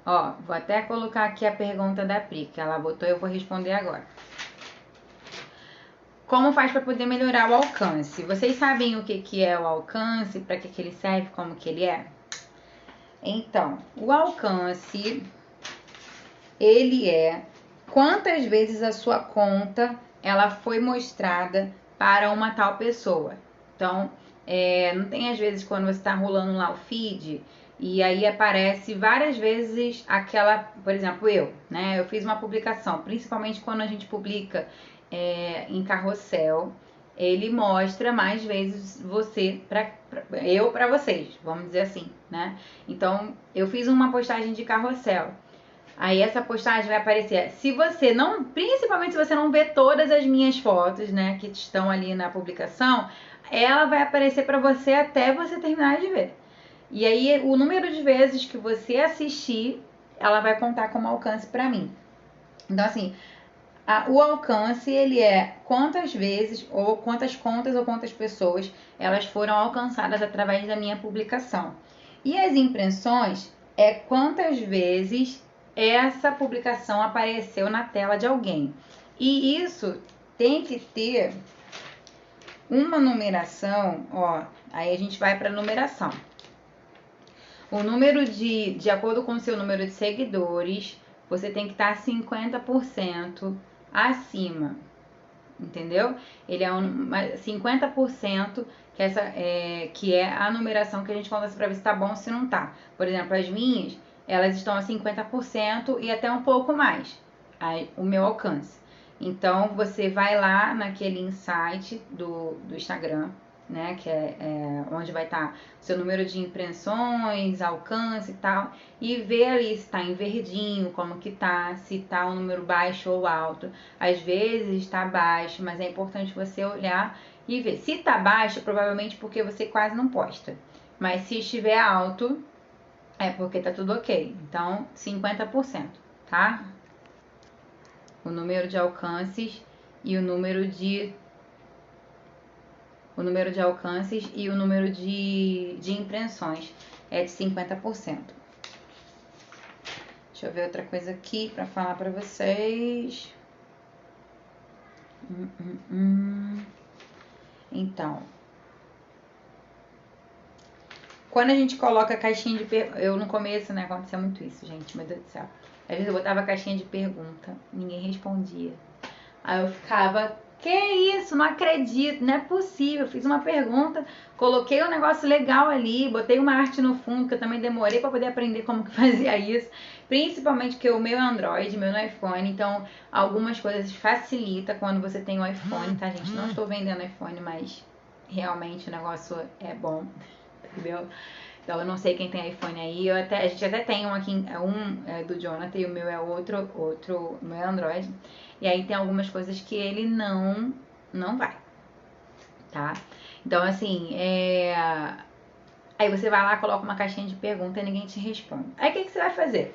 A: Ó, vou até colocar aqui a pergunta da Pri, que ela botou e eu vou responder agora. Como faz para poder melhorar o alcance? Vocês sabem o que é o alcance, para que ele serve, como que ele é? Então, o alcance ele é quantas vezes a sua conta ela foi mostrada para uma tal pessoa. Então, não tem às vezes quando você está rolando lá o feed e aí aparece várias vezes aquela, por exemplo, eu fiz uma publicação, principalmente quando a gente publica em carrossel, ele mostra mais vezes você para vocês, vamos dizer assim, né? Então, eu fiz uma postagem de carrossel. Aí essa postagem vai aparecer. Se você não, principalmente se você não vê todas as minhas fotos, né, que estão ali na publicação, ela vai aparecer para você até você terminar de ver. E aí o número de vezes que você assistir, ela vai contar como alcance para mim. Então assim, o alcance ele é quantas vezes ou quantas contas ou quantas pessoas elas foram alcançadas através da minha publicação. E as impressões é quantas vezes essa publicação apareceu na tela de alguém. E isso tem que ter uma numeração, ó, aí a gente vai para numeração. O número de acordo com o seu número de seguidores, você tem que estar 50% acima, entendeu? Ele é 50% que é a numeração que a gente conta para ver se tá bom ou se não tá. Por exemplo, as minhas, elas estão a 50% e até um pouco mais, o meu alcance. Então, você vai lá naquele insight do Instagram, né, que é onde vai estar seu número de impressões, alcance e tal, e ver ali se está em verdinho, como que tá, se tá um número baixo ou alto. Às vezes está baixo, mas é importante você olhar e ver. Se tá baixo, provavelmente porque você quase não posta. Mas se estiver alto, é porque tá tudo ok. Então, 50%, tá? O número de alcances e o número de alcances e o número de impressões é de 50%. Deixa eu ver outra coisa aqui para falar para vocês. Então, quando a gente coloca a caixinha de pergunta, eu no começo, né, acontecia muito isso, gente, meu Deus do céu. Às vezes eu botava a caixinha de pergunta, ninguém respondia. Aí eu ficava, que isso, não acredito, não é possível. Eu fiz uma pergunta, coloquei um negócio legal ali, botei uma arte no fundo, que eu também demorei para poder aprender como que fazia isso. Principalmente que o meu é Android, meu no iPhone, então algumas coisas facilita quando você tem o iPhone, tá, gente? Não estou vendendo iPhone, mas realmente o negócio é bom, entendeu? Então eu não sei quem tem iPhone aí, a gente até tem um aqui, é do Jonathan e o meu é outro, o meu é Android. E aí tem algumas coisas que ele não vai, tá? Então assim, aí você vai lá, coloca uma caixinha de pergunta e ninguém te responde. Aí o que você vai fazer?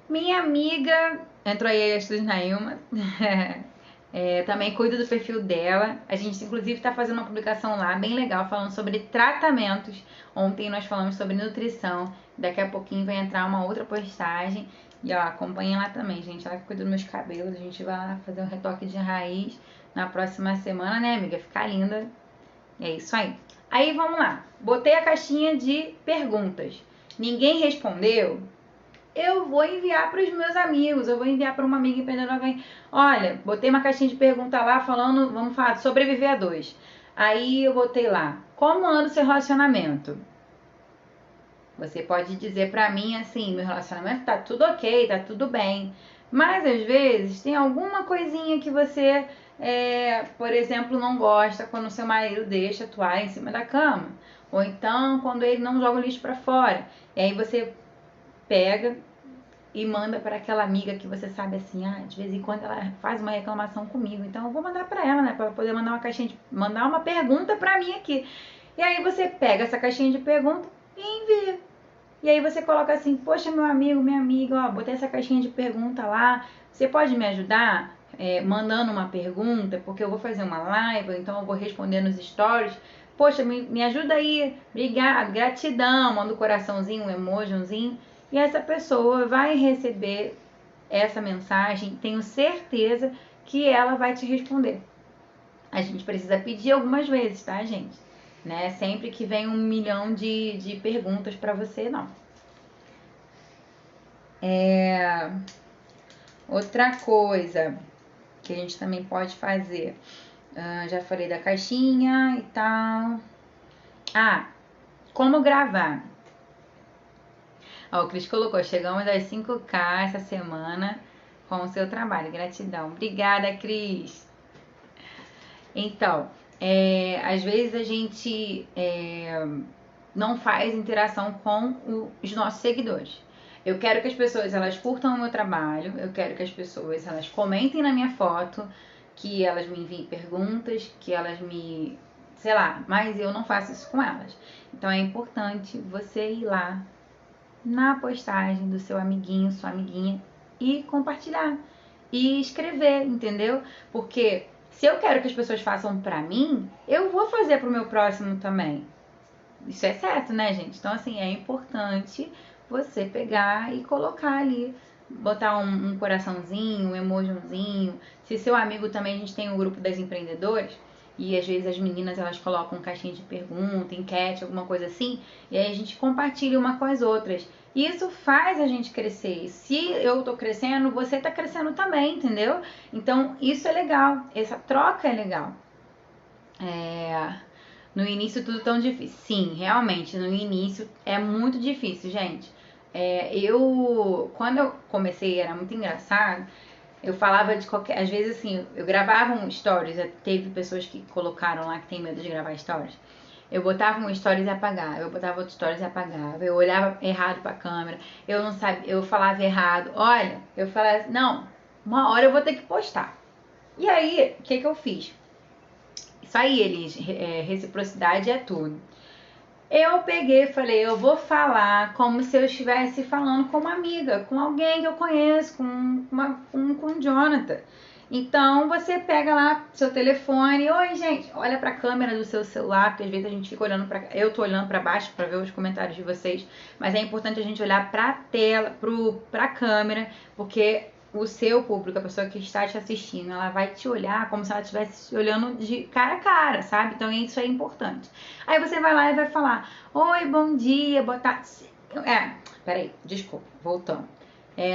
A: Minha amiga, entrou aí a Estúdio Nailma, também cuido do perfil dela. A gente inclusive está fazendo uma publicação lá bem legal falando sobre tratamentos. Ontem nós falamos sobre nutrição. Daqui a pouquinho vai entrar uma outra postagem. E ó, acompanha lá também, gente. Ela que cuida dos meus cabelos. A gente vai lá fazer um retoque de raiz na próxima semana, né, amiga? Ficar linda. E é isso aí. Aí vamos lá. Botei a caixinha de perguntas. Ninguém respondeu? Eu vou enviar para os meus amigos, eu vou enviar para uma amiga empreendedora alguém. Olha, botei uma caixinha de pergunta lá falando, vamos falar, sobreviver a dois. Aí eu botei lá, como anda o seu relacionamento? Você pode dizer para mim assim, meu relacionamento tá tudo ok, tá tudo bem. Mas às vezes tem alguma coisinha que você, por exemplo, não gosta quando o seu marido deixa a toalha em cima da cama. Ou então quando ele não joga o lixo para fora. E aí você pega e manda para aquela amiga que você sabe assim, de vez em quando ela faz uma reclamação comigo, então eu vou mandar para ela, né, para poder mandar uma caixinha mandar uma pergunta para mim aqui. E aí você pega essa caixinha de pergunta e envia. E aí você coloca assim, poxa, meu amigo, minha amiga, ó, botei essa caixinha de pergunta lá, você pode me ajudar mandando uma pergunta, porque eu vou fazer uma live, então eu vou responder nos stories. Poxa, me ajuda aí, obrigado, gratidão, manda um coraçãozinho, um emojizinho. E essa pessoa vai receber essa mensagem, tenho certeza que ela vai te responder. A gente precisa pedir algumas vezes, tá, gente? Né? Sempre que vem 1 milhão de perguntas para você, não. Outra coisa que a gente também pode fazer. Já falei da caixinha e tal. Como gravar? O Cris colocou, chegamos às 5K essa semana com o seu trabalho. Gratidão. Obrigada, Cris. Então, às vezes a gente não faz interação com os nossos seguidores. Eu quero que as pessoas elas curtam o meu trabalho, eu quero que as pessoas elas comentem na minha foto, que elas me enviem perguntas, que elas me, sei lá, mas eu não faço isso com elas. Então é importante você ir lá na postagem do seu amiguinho, sua amiguinha e compartilhar e escrever, entendeu? Porque se eu quero que as pessoas façam pra mim, eu vou fazer pro meu próximo também. Isso é certo, né, gente? Então, assim, é importante você pegar e colocar ali, botar um coraçãozinho, um emojizinho. Se seu amigo também, a gente tem o grupo das empreendedoras, e às vezes as meninas elas colocam caixinha de pergunta, enquete, alguma coisa assim, e aí a gente compartilha uma com as outras. E isso faz a gente crescer. E se eu tô crescendo, você tá crescendo também, entendeu? Então, isso é legal. Essa troca é legal. No início tudo tão difícil. Sim, realmente, no início é muito difícil, gente. Quando eu comecei, era muito engraçado. Eu falava de qualquer. Às vezes, assim, eu gravava um stories. Teve pessoas que colocaram lá que tem medo de gravar stories. Eu botava um stories e apagava. Eu botava outro stories e apagava. Eu olhava errado pra câmera. Eu não sabia. Eu falava errado. Olha, eu falava. Não, uma hora eu vou ter que postar. E aí, o que eu fiz? Isso aí, Elis, reciprocidade é tudo. Eu peguei e falei, eu vou falar como se eu estivesse falando com uma amiga, com alguém que eu conheço, com o Jonathan. Então, você pega lá seu telefone, oi, gente, olha pra câmera do seu celular, porque às vezes a gente fica olhando pra... Eu tô olhando pra baixo pra ver os comentários de vocês, mas é importante a gente olhar pra tela, pra câmera, porque o seu público, a pessoa que está te assistindo, ela vai te olhar como se ela estivesse te olhando de cara a cara, sabe? Então isso é importante. Aí você vai lá e vai falar, oi, bom dia, boa tarde. Peraí, desculpa, voltando.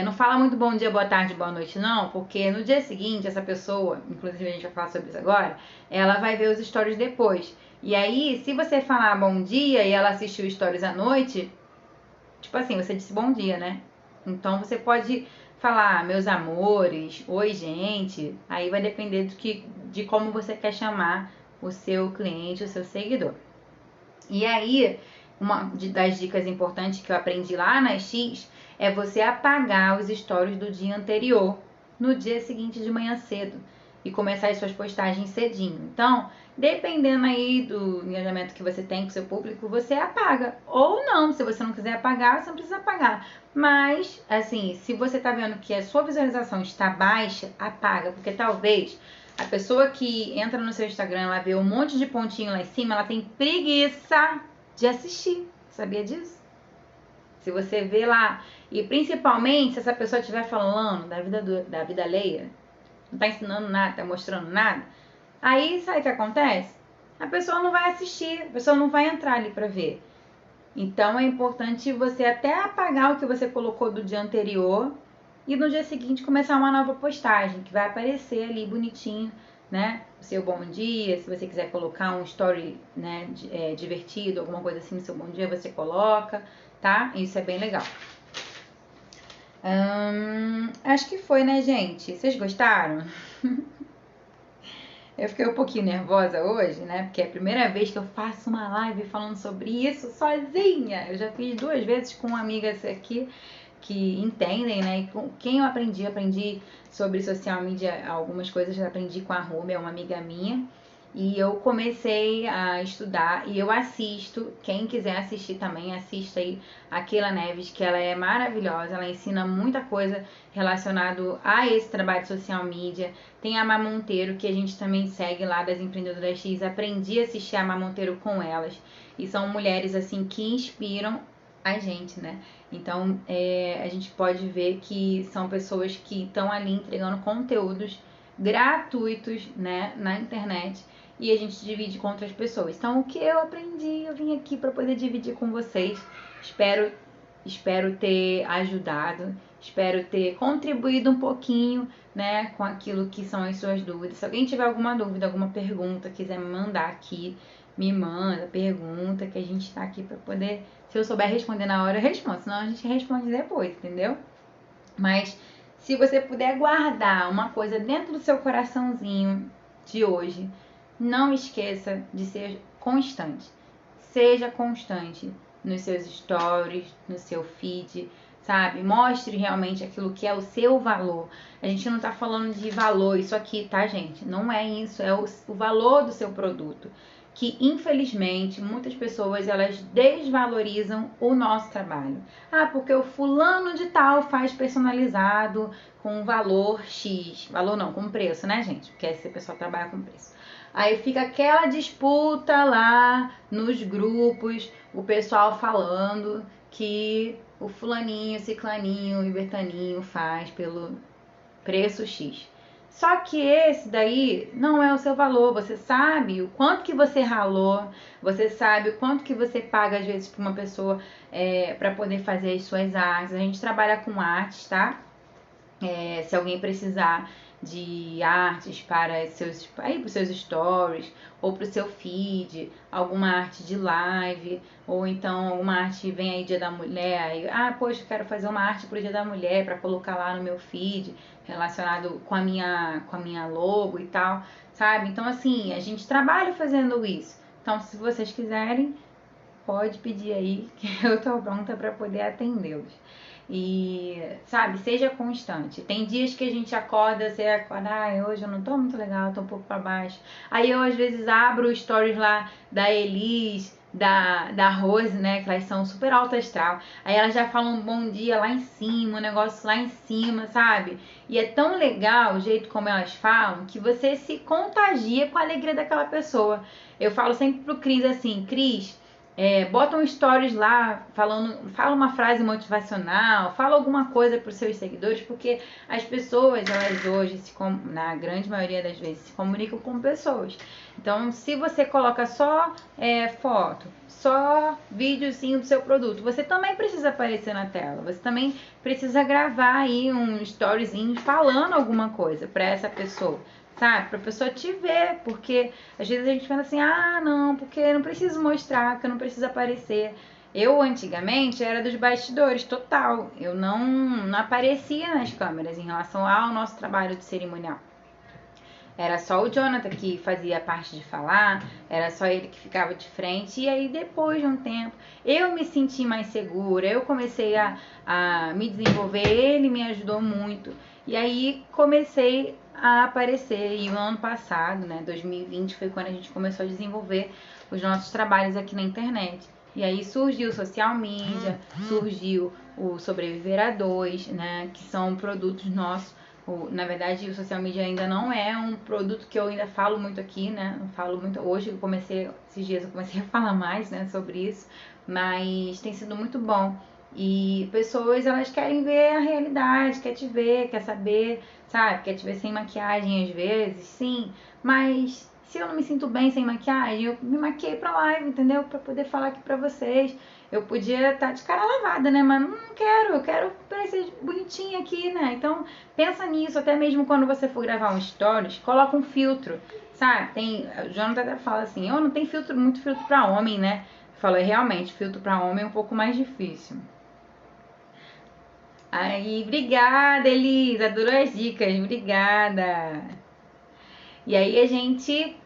A: Não fala muito bom dia, boa tarde, boa noite, não, porque no dia seguinte, essa pessoa, inclusive a gente vai falar sobre isso agora, ela vai ver os stories depois. E aí, se você falar bom dia e ela assistiu stories à noite, tipo assim, você disse bom dia, né? Então você pode falar, meus amores, oi, gente. Aí vai depender de como você quer chamar o seu cliente, o seu seguidor. E aí, uma das dicas importantes que eu aprendi lá na X é você apagar os stories do dia anterior no dia seguinte de manhã cedo e começar as suas postagens cedinho. Então, dependendo aí do engajamento que você tem com o seu público, você apaga. Ou não, se você não quiser apagar, você não precisa apagar. Mas, assim, se você tá vendo que a sua visualização está baixa, apaga, porque talvez a pessoa que entra no seu Instagram, ela vê um monte de pontinho lá em cima, ela tem preguiça de assistir. Sabia disso? Se você vê lá, e principalmente se essa pessoa estiver falando da vida alheia, não tá ensinando nada, tá mostrando nada, aí sabe o que acontece? A pessoa não vai assistir, a pessoa não vai entrar ali pra ver. Então é importante você até apagar o que você colocou do dia anterior e no dia seguinte começar uma nova postagem, que vai aparecer ali bonitinho, né? O seu bom dia, se você quiser colocar um story, né, divertido, alguma coisa assim no seu bom dia, você coloca, tá? Isso é bem legal. Acho que foi, né, gente? Vocês gostaram? Eu fiquei um pouquinho nervosa hoje, né? Porque é a primeira vez que eu faço uma live falando sobre isso sozinha. Eu já fiz 2 vezes com amigas aqui que entendem, né? E com quem eu aprendi sobre social media, algumas coisas eu aprendi com a Rumi, é uma amiga minha. E eu comecei a estudar e eu assisto, quem quiser assistir também, assista aí a Keila Neves, que ela é maravilhosa, ela ensina muita coisa relacionado a esse trabalho de social media. Tem a Má Monteiro, que a gente também segue lá das Empreendedoras X, aprendi a assistir a Má Monteiro com elas. E são mulheres assim que inspiram a gente, né? Então a gente pode ver que são pessoas que estão ali entregando conteúdos gratuitos, né, na internet, e a gente divide com outras pessoas. Então, o que eu aprendi, eu vim aqui para poder dividir com vocês. Espero Espero ter ajudado, espero ter contribuído um pouquinho, né, com aquilo que são as suas dúvidas. Se alguém tiver alguma dúvida, alguma pergunta, quiser me mandar aqui, me manda, pergunta, que a gente tá aqui para poder, se eu souber responder na hora, eu respondo, senão a gente responde depois, entendeu? Mas se você puder guardar uma coisa dentro do seu coraçãozinho de hoje, não esqueça de ser constante. Seja constante nos seus stories, no seu feed, sabe? Mostre realmente aquilo que é o seu valor. A gente não tá falando de valor, isso aqui, tá, gente? Não é isso, é o valor do seu produto. Que infelizmente muitas pessoas elas desvalorizam o nosso trabalho. Ah, porque o fulano de tal faz personalizado com valor X. Valor não, com preço, né, gente? Porque esse pessoal trabalha com preço. Aí fica aquela disputa lá nos grupos, o pessoal falando que o fulaninho, ciclaninho e bertaninho faz pelo preço X. Só que esse daí não é o seu valor. Você sabe o quanto que você ralou, você sabe o quanto que você paga às vezes para uma pessoa para poder fazer as suas artes. A gente trabalha com artes, tá? Se alguém precisar de artes para os seus stories ou para o seu feed, alguma arte de live, ou então alguma arte vem aí Dia da Mulher, poxa, eu quero fazer uma arte para o Dia da Mulher para colocar lá no meu feed, relacionado com a minha logo e tal, sabe? Então assim, a gente trabalha fazendo isso. Então se vocês quiserem, pode pedir aí que eu tô pronta para poder atendê-los. E, sabe, seja constante. Tem dias que a gente acorda, você acorda, hoje eu não tô muito legal, tô um pouco pra baixo. Aí eu às vezes abro os stories lá da Elis, da Rose, né, que elas são super alta astral. Aí elas já falam um bom dia lá em cima, um negócio lá em cima, sabe? E é tão legal o jeito como elas falam que você se contagia com a alegria daquela pessoa. Eu falo sempre pro Cris assim, Cris, bota um stories lá, fala uma frase motivacional, fala alguma coisa para os seus seguidores, porque as pessoas, elas hoje, na grande maioria das vezes, se comunicam com pessoas. Então, se você coloca só foto, só videozinho do seu produto, você também precisa aparecer na tela, você também precisa gravar aí um storyzinho falando alguma coisa para essa pessoa. Sabe? Pra pessoa te ver, porque às vezes a gente pensa assim, não, porque eu não preciso mostrar, porque eu não preciso aparecer. Eu, antigamente, era dos bastidores, total. Eu não aparecia nas câmeras em relação ao nosso trabalho de cerimonial. Era só o Jonathan que fazia a parte de falar, era só ele que ficava de frente. E aí, depois de um tempo, eu me senti mais segura, eu comecei a me desenvolver, ele me ajudou muito. E aí, comecei a aparecer. E o ano passado, né, 2020, foi quando a gente começou a desenvolver os nossos trabalhos aqui na internet. E aí surgiu o social media, surgiu o Sobreviver a 2, né, que são produtos nossos. Na verdade, o social media ainda não é um produto que eu ainda falo muito aqui, né? Eu falo muito hoje, esses dias eu comecei a falar mais, né, sobre isso, mas tem sido muito bom. E pessoas, elas querem ver a realidade, quer te ver, quer saber, sabe? Quer te ver sem maquiagem às vezes, sim, mas se eu não me sinto bem sem maquiagem, eu me maquiei pra live, entendeu? Pra poder falar aqui pra vocês. Eu podia estar de cara lavada, né? Mas não quero, eu quero parecer bonitinha aqui, né? Então, pensa nisso, até mesmo quando você for gravar um stories, coloca um filtro, sabe? O Jonathan até fala assim, não tem muito filtro pra homem, né? Falou, realmente, filtro pra homem é um pouco mais difícil. Aí, obrigada, Elisa, adorou as dicas, obrigada. E aí a gente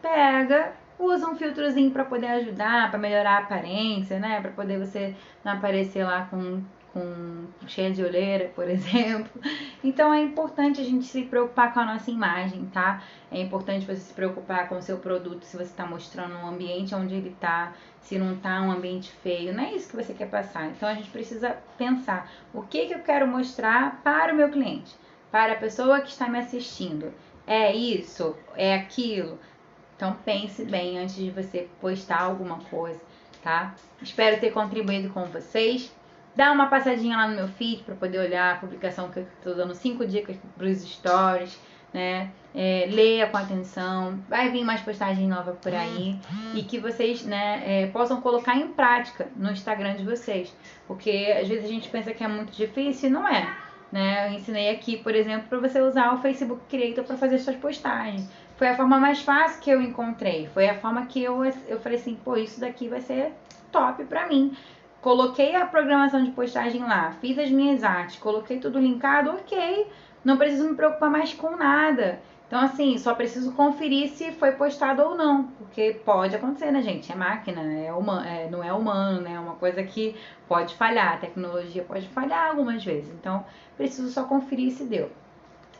A: usa um filtrozinho para poder ajudar, para melhorar a aparência, né? Para poder você não aparecer lá com cheia de olheira, por exemplo. Então é importante a gente se preocupar com a nossa imagem, tá? É importante você se preocupar com o seu produto, se você está mostrando um ambiente onde ele está, se não está um ambiente feio, não é isso que você quer passar. Então a gente precisa pensar o que eu quero mostrar para o meu cliente, para a pessoa que está me assistindo. É isso? É aquilo? Então pense bem antes de você postar alguma coisa, tá? Espero ter contribuído com vocês. Dá uma passadinha lá no meu feed para poder olhar a publicação que eu tô dando 5 dicas para os stories, né? Leia com atenção, vai vir mais postagem nova por aí e que vocês, né, possam colocar em prática no Instagram de vocês, porque às vezes a gente pensa que é muito difícil e não é, né? Eu ensinei aqui, por exemplo, para você usar o Facebook Creator para fazer suas postagens. Foi a forma mais fácil que eu encontrei, foi a forma que eu falei assim, pô, isso daqui vai ser top para mim. Coloquei a programação de postagem lá, fiz as minhas artes, coloquei tudo linkado, ok, não preciso me preocupar mais com nada. Então, assim, só preciso conferir se foi postado ou não, porque pode acontecer, né, gente? É máquina, não é humano, né? É uma coisa que pode falhar, a tecnologia pode falhar algumas vezes. Então, preciso só conferir se deu,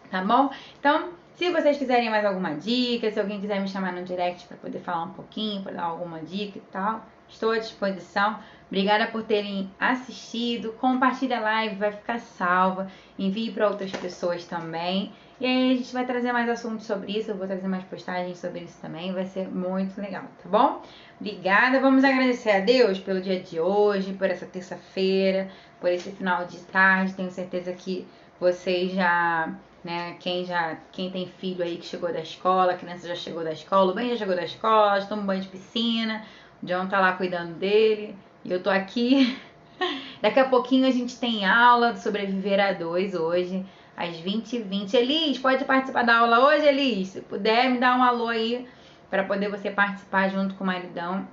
A: tá bom? Então, se vocês quiserem mais alguma dica, se alguém quiser me chamar no direct para poder falar um pouquinho, para dar alguma dica e tal, estou à disposição. Obrigada por terem assistido. Compartilha a live, vai ficar salva. Envie para outras pessoas também. E aí a gente vai trazer mais assuntos sobre isso. Eu vou trazer mais postagens sobre isso também. Vai ser muito legal, tá bom? Obrigada. Vamos agradecer a Deus pelo dia de hoje, por essa terça-feira, por esse final de tarde. Tenho certeza que vocês já, né, quem tem filho aí que chegou da escola, a criança já chegou da escola, o Ben já chegou da escola, já toma um banho de piscina, o John tá lá cuidando dele, e eu tô aqui. Daqui a pouquinho a gente tem aula do Sobreviver a 2 hoje, às 20h20. Elis, pode participar da aula hoje, Elis? Se puder, me dá um alô aí, para poder você participar junto com o maridão.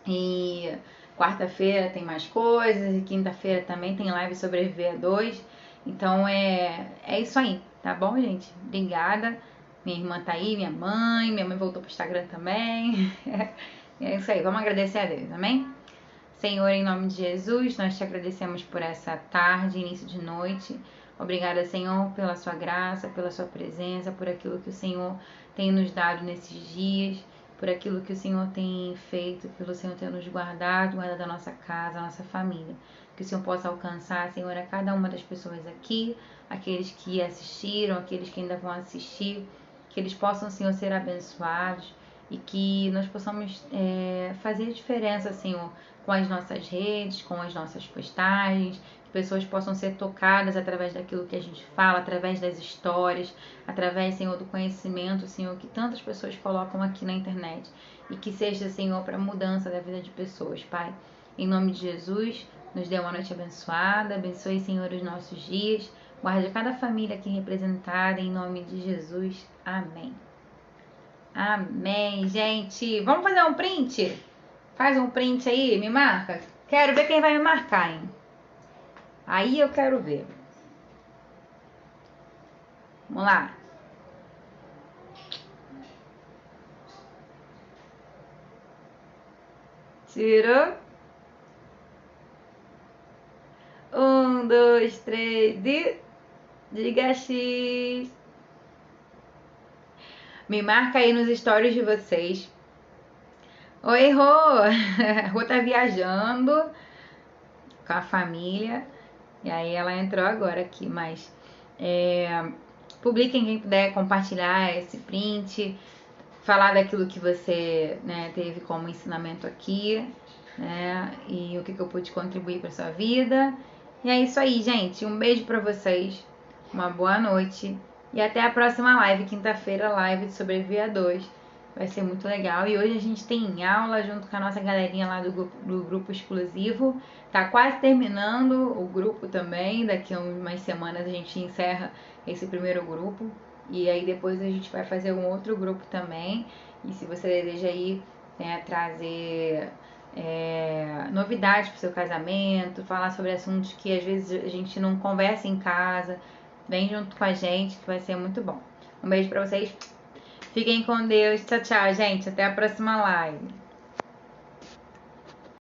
A: E quarta-feira tem mais coisas, e quinta-feira também tem live Sobreviver a 2. Então é isso aí, tá bom, gente? Obrigada. Minha irmã tá aí, minha mãe voltou pro Instagram também. É isso aí, vamos agradecer a Deus, amém? Senhor, em nome de Jesus, nós te agradecemos por essa tarde, início de noite. Obrigada, Senhor, pela sua graça, pela sua presença, por aquilo que o Senhor tem nos dado nesses dias, por aquilo que o Senhor tem feito, pelo Senhor ter nos guardado a nossa casa, a nossa família. Que o Senhor possa alcançar, Senhor, a cada uma das pessoas aqui, aqueles que assistiram, aqueles que ainda vão assistir, que eles possam, Senhor, ser abençoados e que nós possamos fazer diferença, Senhor, com as nossas redes, com as nossas postagens, que pessoas possam ser tocadas através daquilo que a gente fala, através das histórias, através, Senhor, do conhecimento, Senhor, que tantas pessoas colocam aqui na internet e que seja, Senhor, para a mudança da vida de pessoas, Pai. Em nome de Jesus, nos dê uma noite abençoada, abençoe, Senhor, os nossos dias, guarde cada família aqui representada, em nome de Jesus. Amém. Amém, gente. Vamos fazer um print? Faz um print aí, me marca. Quero ver quem vai me marcar, hein? Aí eu quero ver. Vamos lá. Tirou. 1, 2, 3 e... Diga X. Me marca aí nos stories de vocês. Oi, Rô! Rô tá viajando com a família. E aí ela entrou agora aqui, mas publiquem quem puder compartilhar esse print, falar daquilo que você, né, teve como ensinamento aqui, né, e o que eu pude contribuir para sua vida. E é isso aí, gente. Um beijo para vocês, uma boa noite e até a próxima live, quinta-feira, live de Sobreviver a 2. Vai ser muito legal. E hoje a gente tem aula junto com a nossa galerinha lá do grupo exclusivo. Tá quase terminando o grupo também. Daqui a umas semanas a gente encerra esse primeiro grupo. E aí depois a gente vai fazer um outro grupo também. E se você deseja aí, né, trazer novidades para o seu casamento, falar sobre assuntos que às vezes a gente não conversa em casa, vem junto com a gente que vai ser muito bom. Um beijo para vocês. Fiquem com Deus. Tchau, tchau, gente. Até a próxima live.